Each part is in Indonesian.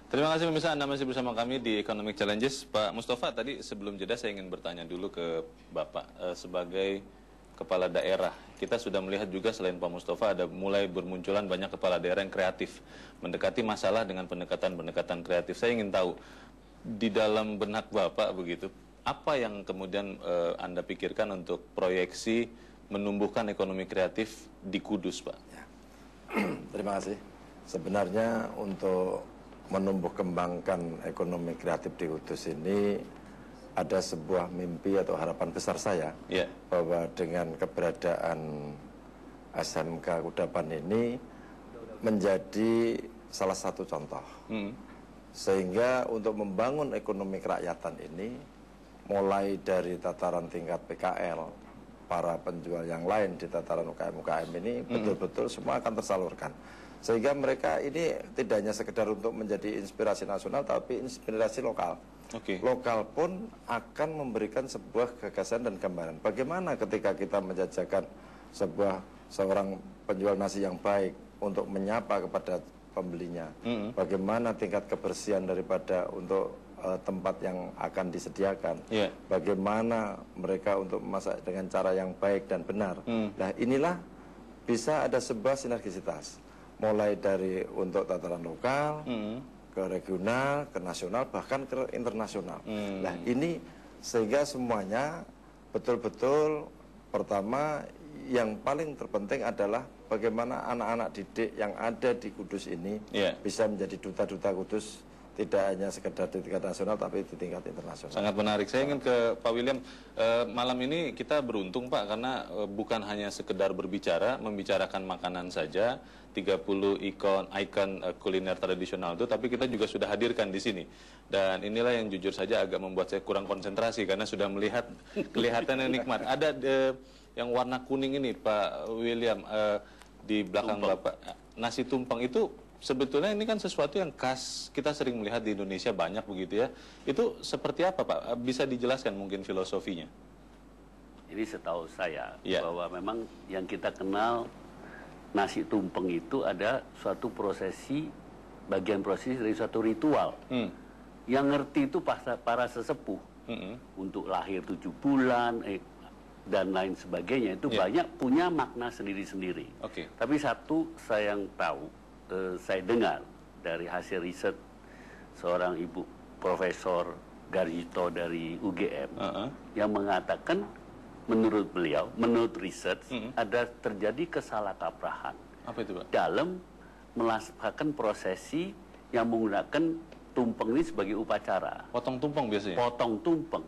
Terima kasih pemirsa, Anda masih bersama kami di Economic Challenges. Pak Mustafa, tadi sebelum jeda saya ingin bertanya dulu ke Bapak. Sebagai kepala daerah, kita sudah melihat juga selain Pak Mustafa ada mulai bermunculan banyak kepala daerah yang kreatif, mendekati masalah dengan pendekatan-pendekatan kreatif. Saya ingin tahu, di dalam benak Bapak begitu, apa yang kemudian Anda pikirkan untuk proyeksi menumbuhkan ekonomi kreatif di Kudus, Pak? Ya. Terima kasih. Sebenarnya untuk menumbuh kembangkan ekonomi kreatif di Kudus ini ada sebuah mimpi atau harapan besar saya, bahwa dengan keberadaan SMK Kudapan ini menjadi salah satu contoh. Sehingga untuk membangun ekonomi kerakyatan ini, mulai dari tataran tingkat PKL, para penjual yang lain di tataran UKM-UKM ini betul-betul semua akan tersalurkan. Sehingga mereka ini tidak hanya sekedar untuk menjadi inspirasi nasional, tapi inspirasi lokal. Lokal pun akan memberikan sebuah gagasan dan gambaran. Bagaimana ketika kita menjajakan seorang penjual nasi yang baik untuk menyapa kepada pembelinya. Bagaimana tingkat kebersihan daripada untuk tempat yang akan disediakan. Bagaimana mereka untuk memasak dengan cara yang baik dan benar. Nah, inilah bisa ada sebuah sinergisitas. Mulai dari untuk tataran lokal, ke regional, ke nasional, bahkan ke internasional. Nah, ini sehingga semuanya betul-betul, pertama yang paling terpenting adalah bagaimana anak-anak didik yang ada di Kudus ini bisa menjadi duta-duta Kudus, tidak hanya sekedar di tingkat nasional tapi di tingkat internasional. Sangat menarik. Saya ingin ke Pak William. Malam ini kita beruntung, Pak, karena bukan hanya sekedar membicarakan makanan saja, 30 ikon kuliner tradisional itu, tapi kita juga sudah hadirkan di sini. Dan inilah yang jujur saja agak membuat saya kurang konsentrasi karena sudah melihat kelihatannya nikmat. Ada yang warna kuning ini, Pak William, di belakang Bapak, nasi tumpeng itu sebetulnya ini kan sesuatu yang khas, kita sering melihat di Indonesia banyak begitu ya. Itu seperti apa, Pak? Bisa dijelaskan mungkin filosofinya? Jadi setahu saya bahwa memang yang kita kenal nasi tumpeng itu ada suatu prosesi, bagian prosesi dari suatu ritual. Yang ngerti itu para sesepuh. Untuk lahir 7 bulan, dan lain sebagainya, itu banyak punya makna sendiri-sendiri. Tapi satu saya yang tahu, saya dengar dari hasil riset seorang ibu Profesor Garjito dari UGM yang mengatakan menurut beliau, menurut riset ada terjadi kesalahkaprahan dalam melaksanakan prosesi yang menggunakan tumpeng ini sebagai upacara. Potong tumpeng biasanya? Potong tumpeng.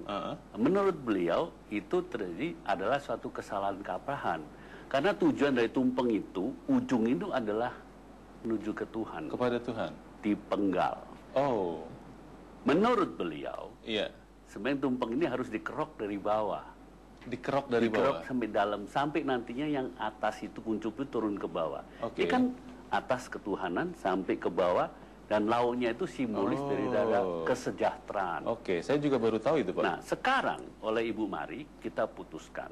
Menurut beliau itu terjadi adalah suatu kesalahan kaprahan. Karena tujuan dari tumpeng itu, ujung itu adalah menuju ke Tuhan. Kepada Tuhan? Dipenggal. Menurut beliau, sebenarnya tumpeng ini harus dikerok dari bawah. Dikerok dari bawah? Sampai dalam, sampai nantinya yang atas itu kuncup itu turun ke bawah. Ini kan atas ketuhanan sampai ke bawah, dan lauknya itu simbolis dari kesejahteraan. Saya juga baru tahu itu, Pak. Nah, sekarang oleh Ibu Mari kita putuskan.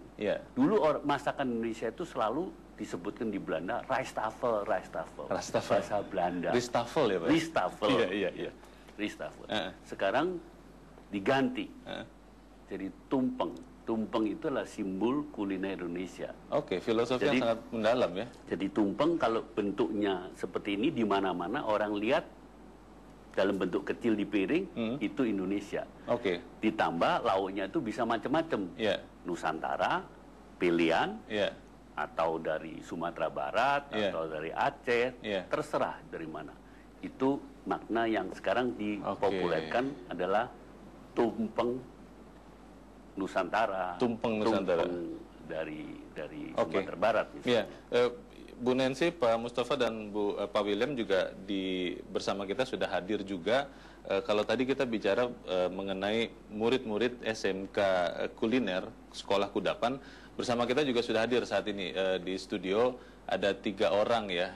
Dulu masakan Indonesia itu selalu disebutkan di Belanda Rijstafel. Bahasa Belanda. Rijstafel ya, Pak? Rijstafel. Iya. Rijstafel. Sekarang diganti. Jadi tumpeng. Tumpeng itu adalah simbol kuliner Indonesia. Filosofi yang sangat mendalam ya. Jadi tumpeng kalau bentuknya seperti ini, di mana-mana orang lihat dalam bentuk kecil di piring, itu Indonesia. Ditambah lauknya itu bisa macam-macam. Nusantara, pilihan, atau dari Sumatera Barat, atau dari Aceh, terserah dari mana. Itu makna yang sekarang dipopulerkan adalah tumpeng Nusantara. Tumpeng Nusantara. Dari Sumatera Barat. Bu Nancy, Pak Mustafa dan Pak William juga bersama kita sudah hadir juga. Kalau tadi kita bicara mengenai murid-murid SMK kuliner Sekolah Kudapan, bersama kita juga sudah hadir saat ini di studio ada 3 orang ya,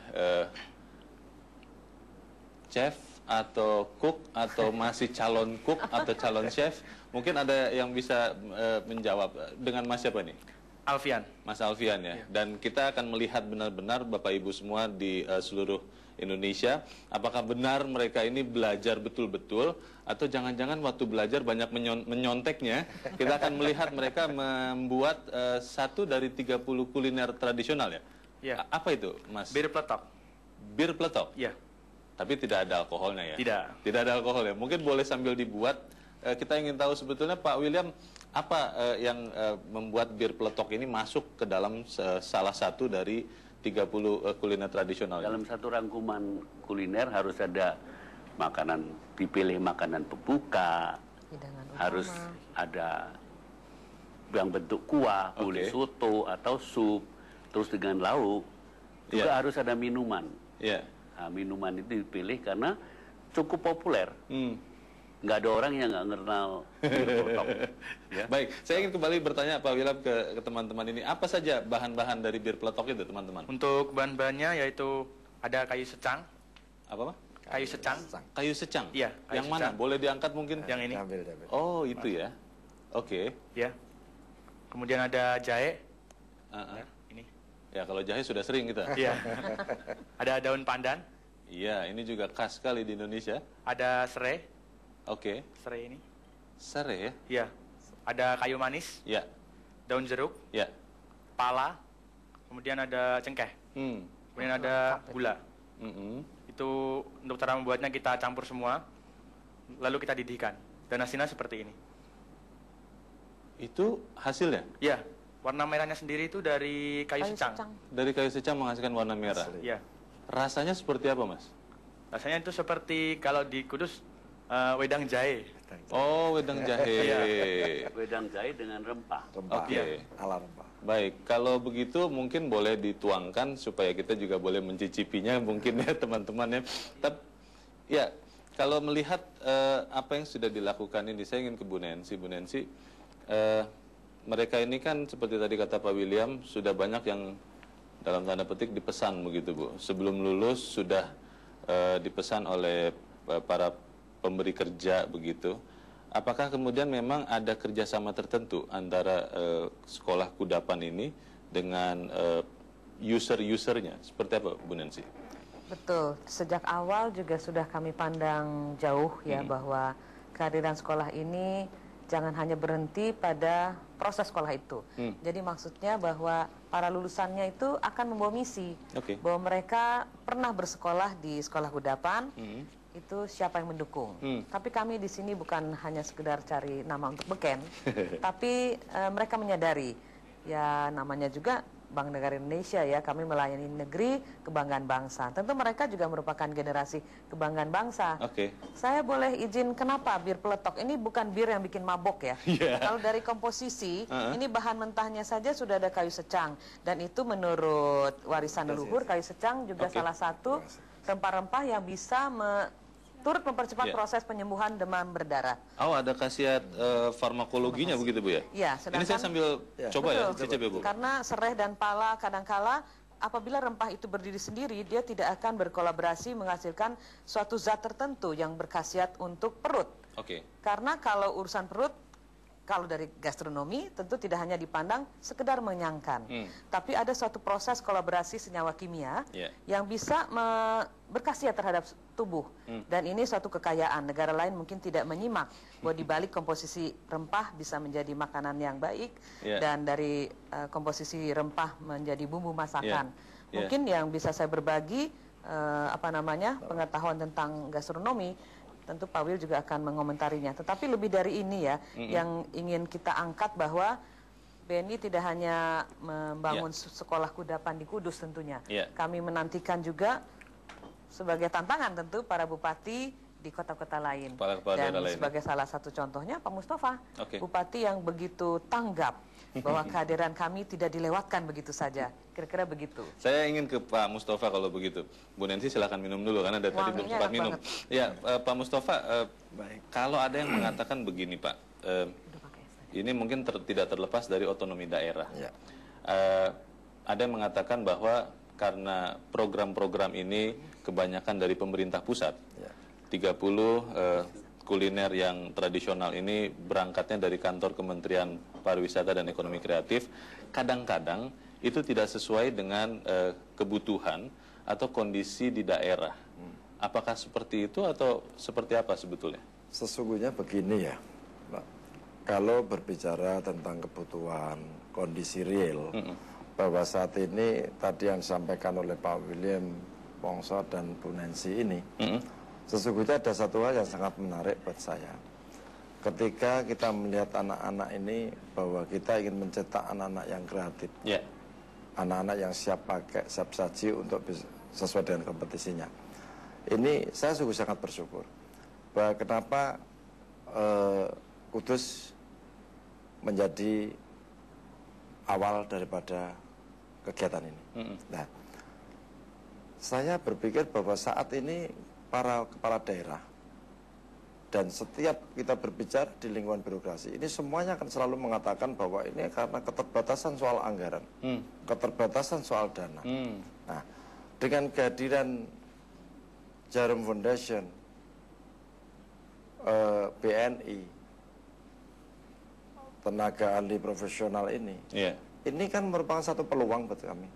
chef atau cook atau masih calon cook atau calon chef. Mungkin ada yang bisa menjawab. Dengan Mas siapa nih? Alfian. Mas Alfian ya. Dan kita akan melihat benar-benar Bapak Ibu semua di seluruh Indonesia. Apakah benar mereka ini belajar betul-betul atau jangan-jangan waktu belajar banyak menyonteknya? Kita akan melihat mereka membuat 1 dari 30 kuliner tradisional ya? Ya. Apa itu, Mas? Bir peletok. Bir peletok? Ya. Tapi tidak ada alkoholnya ya? Tidak. Tidak ada alkohol ya? Mungkin boleh sambil dibuat. Kita ingin tahu sebetulnya Pak William, apa yang membuat bir peletok ini masuk ke dalam salah satu dari 30 kuliner tradisional? Dalam satu rangkuman kuliner harus ada makanan, dipilih makanan pembuka, harus ada yang bentuk kuah, kulit soto atau sup, terus dengan lauk, juga harus ada minuman. Nah, minuman itu dipilih karena cukup populer. Nggak ada orang yang nggak kenal bir peletok. Ya. Baik, saya ingin kembali bertanya Pak William ke teman-teman ini, apa saja bahan-bahan dari bir peletok itu, teman-teman? Untuk bahan-bahannya yaitu ada kayu secang. Apa, Pak? Kayu secang. Kayu secang? Iya. Yang secang. Mana? Boleh diangkat mungkin? Yang ini. Oh, itu ya. Oke. Ya. Kemudian ada jahe. Ya, ini. Ya, kalau jahe sudah sering kita. Iya. Ada daun pandan. Iya, ini juga khas sekali di Indonesia. Ada serai. Oke. Serai ini. Serai ya? Iya. Ada kayu manis. Iya. Daun jeruk. Iya. Pala. Kemudian ada cengkeh. Kemudian ada gula. Itu untuk cara membuatnya kita campur semua. Lalu kita didihkan. Dan hasilnya seperti ini. Itu hasilnya? Iya. Warna merahnya sendiri itu dari kayu secang. Dari kayu secang menghasilkan warna merah? Iya. Rasanya seperti apa, Mas? Rasanya itu seperti kalau di Kudus wedang jahe. Oh, wedang jahe. Wedang jahe dengan rempah. Oke. Ala rempah. Baik, kalau begitu mungkin boleh dituangkan supaya kita juga boleh mencicipinya mungkin ya teman-teman ya. Tapi ya, kalau melihat apa yang sudah dilakukan ini, saya ingin ke Bu Nancy. Bu Nancy, mereka ini kan seperti tadi kata Pak William, sudah banyak yang dalam tanda petik dipesan begitu Bu. Sebelum lulus sudah dipesan oleh para pemberi kerja begitu. Apakah kemudian memang ada kerjasama tertentu antara sekolah kudapan ini dengan user-usernya? Seperti apa Bu Nancy? Betul, sejak awal juga sudah kami pandang jauh ya bahwa kehadiran sekolah ini jangan hanya berhenti pada proses sekolah itu. Jadi maksudnya bahwa para lulusannya itu akan membawa misi bahwa mereka pernah bersekolah di sekolah kudapan. Itu siapa yang mendukung. Tapi kami di sini bukan hanya sekedar cari nama untuk beken, tapi mereka menyadari ya namanya juga Bank Negara Indonesia ya, kami melayani negeri, kebanggaan bangsa. Tentu mereka juga merupakan generasi kebanggaan bangsa. Saya boleh izin kenapa bir peletok ini bukan bir yang bikin mabok ya. Kalau dari komposisi, ini bahan mentahnya saja sudah ada kayu secang. Dan itu menurut warisan leluhur, kayu secang juga salah satu rempah-rempah yang bisa turut mempercepat proses penyembuhan demam berdarah. Oh, ada khasiat farmakologinya begitu Bu ya? Iya, sedangkan ini saya sambil coba ya, cicip ya Bu. Karena serai dan pala kadangkala apabila rempah itu berdiri sendiri, dia tidak akan berkolaborasi menghasilkan suatu zat tertentu yang berkhasiat untuk perut. Karena kalau urusan perut, kalau dari gastronomi tentu tidak hanya dipandang sekedar mengenyangkan, tapi ada suatu proses kolaborasi senyawa kimia yang bisa berkhasiat terhadap tubuh. Dan ini suatu kekayaan. Negara lain mungkin tidak menyimak bahwa di balik komposisi rempah bisa menjadi makanan yang baik dan dari komposisi rempah menjadi bumbu masakan. Mungkin yang bisa saya berbagi pengetahuan tentang gastronomi. Tentu Pak Wil juga akan mengomentarinya. Tetapi lebih dari ini ya, yang ingin kita angkat bahwa BNI tidak hanya membangun sekolah kudapan di Kudus tentunya. Kami menantikan juga sebagai tantangan tentu para bupati di kota-kota lain. Dan sebagai salah satu contohnya Pak Mustafa, bupati yang begitu tanggap bahwa kehadiran kami tidak dilewatkan begitu saja. Kira-kira begitu. Saya ingin ke Pak Mustafa kalau begitu. Bu Nancy silakan minum dulu karena dari tadi belum sempat minum. Ya, Pak Mustafa, kalau ada yang mengatakan begini Pak, ini mungkin tidak terlepas dari otonomi daerah. Ada yang mengatakan bahwa karena program-program ini kebanyakan dari pemerintah pusat, 30 kuliner yang tradisional ini berangkatnya dari kantor Kementerian Pariwisata dan Ekonomi Kreatif, kadang-kadang itu tidak sesuai dengan kebutuhan atau kondisi di daerah. Apakah seperti itu atau seperti apa sebetulnya? Sesungguhnya begini ya, Pak. Kalau berbicara tentang kebutuhan, kondisi real, bahwa saat ini tadi yang disampaikan oleh Pak William Wongso dan Bu Nancy ini, sesungguhnya ada satu hal yang sangat menarik buat saya. Ketika kita melihat anak-anak ini, bahwa kita ingin mencetak anak-anak yang kreatif, anak-anak yang siap pakai, siap saji untuk sesuai dengan kompetisinya. Ini saya sungguh sangat bersyukur bahwa kenapa Kudus menjadi awal daripada kegiatan ini. Nah, saya berpikir bahwa saat ini para kepala daerah dan setiap kita berbicara di lingkungan birokrasi ini semuanya akan selalu mengatakan bahwa ini karena keterbatasan soal anggaran, keterbatasan soal dana. Nah, dengan kehadiran Jarum Foundation, BNI, tenaga ahli profesional ini kan merupakan satu peluang buat kami.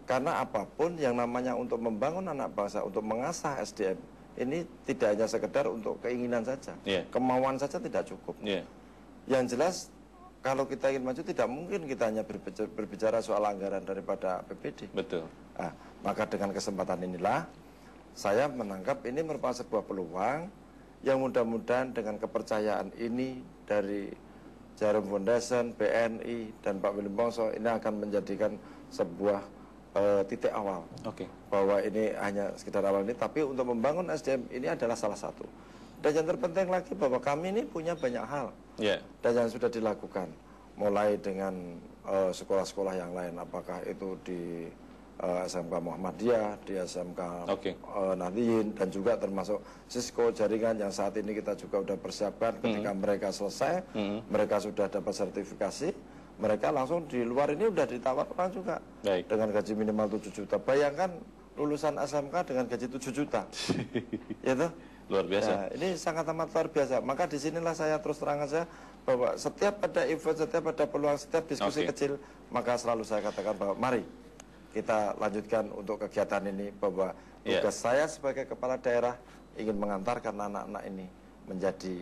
Karena apapun yang namanya untuk membangun anak bangsa, untuk mengasah SDM, ini tidak hanya sekedar untuk keinginan saja, kemauan saja tidak cukup. Yang jelas, kalau kita ingin maju tidak mungkin kita hanya berbicara soal anggaran daripada APBD. Betul. Nah, maka dengan kesempatan inilah saya menangkap ini merupakan sebuah peluang yang mudah-mudahan dengan kepercayaan ini dari Jarum Foundation, BNI, dan Pak William Wongso ini akan menjadikan sebuah titik awal. Bahwa ini hanya sekedar awal ini, tapi untuk membangun SDM ini adalah salah satu. Dan yang terpenting lagi bahwa kami ini punya banyak hal dan yang sudah dilakukan, mulai dengan sekolah-sekolah yang lain, apakah itu di SMK Muhammadiyah, di SMK Nahdliyin, dan juga termasuk Sisko jaringan yang saat ini kita juga sudah persiapkan. Ketika mereka selesai, mereka sudah dapat sertifikasi, mereka langsung di luar ini sudah ditawarkan juga dengan gaji minimal 7 juta. Bayangkan lulusan SMK dengan gaji 7 juta. Ya toh? Luar biasa. Nah, ini sangat amat luar biasa. Maka disinilah saya terus terang saja bahwa setiap ada event, setiap ada peluang, setiap diskusi kecil, maka selalu saya katakan bahwa mari kita lanjutkan untuk kegiatan ini, bahwa tugas saya sebagai kepala daerah ingin mengantarkan anak-anak ini menjadi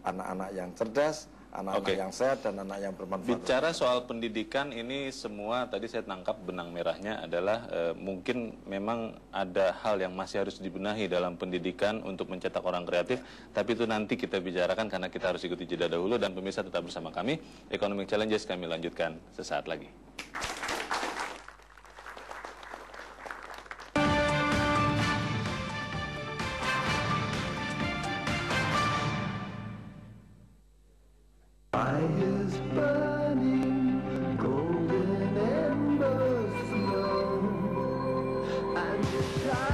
anak-anak yang cerdas, anak-anak yang sehat, dan anak yang bermanfaat. Bicara soal pendidikan ini semua, tadi saya tangkap benang merahnya adalah mungkin memang ada hal yang masih harus dibenahi dalam pendidikan untuk mencetak orang kreatif, tapi itu nanti kita bicarakan karena kita harus ikuti jeda dahulu. Dan pemirsa tetap bersama kami, Economic Challenges kami lanjutkan sesaat lagi.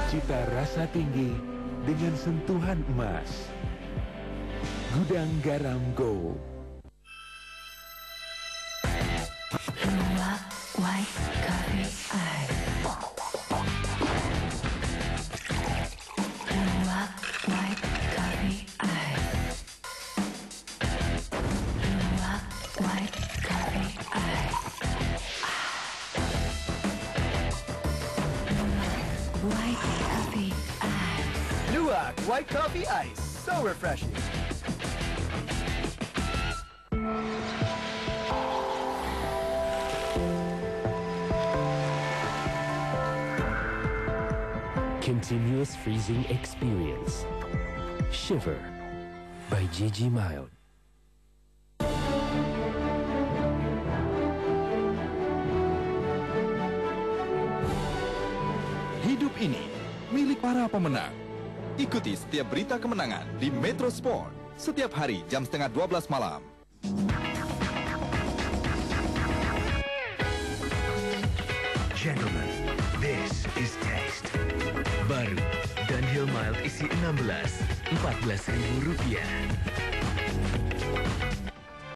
Cita rasa tinggi dengan sentuhan emas. Gudang Garam Go. Luwak White Coffee Ice. Luwak White Coffee Ice. Luwak White Coffee Ice. White Coffee Ice. Luwak White Coffee Ice. So refreshing. Continuous freezing experience. Shiver by GG Mild. Hidup ini milik para pemenang. Ikuti setiap berita kemenangan di Metro Sport setiap hari jam 11:30 malam. Gentlemen, this is taste. Baru Dunhill Mild isi 16, Rp14.000.